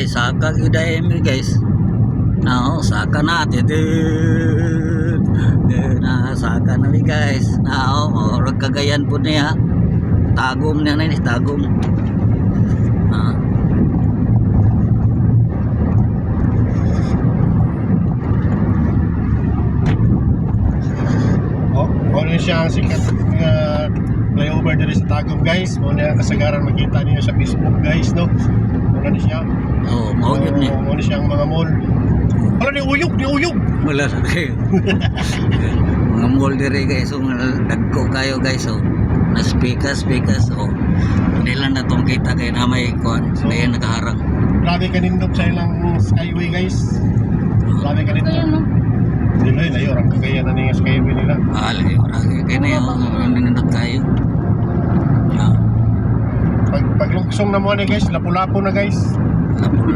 saka gidaya mi guys. Now, saka natin. Na saka na mi guys. Now, murag kagayan po niya. Tagom niya na ni tagom. Ano siya ang sikat nga flyover dito sa Tagum guys. Ano yung kasagaran makita niyo sa Facebook guys, no? Ano siya? Oh, mao gyud ni. Ano siya ang mga mall. Wala ni uyog. Wala na kayo. Mga mall dire guys, so dagko kayo guys, so na speakers, so hindi lang na tong kita kay na may kuan, so, na nakaharang. Grabe kanindot sa ilang skyway guys. Grabe kanindot. Dili na yung kagaya na niya skyway nila. Alay, kaya na yung nindot kayo. Pag lugsong na mo na guys, lapu-lapo na guys. Lapu.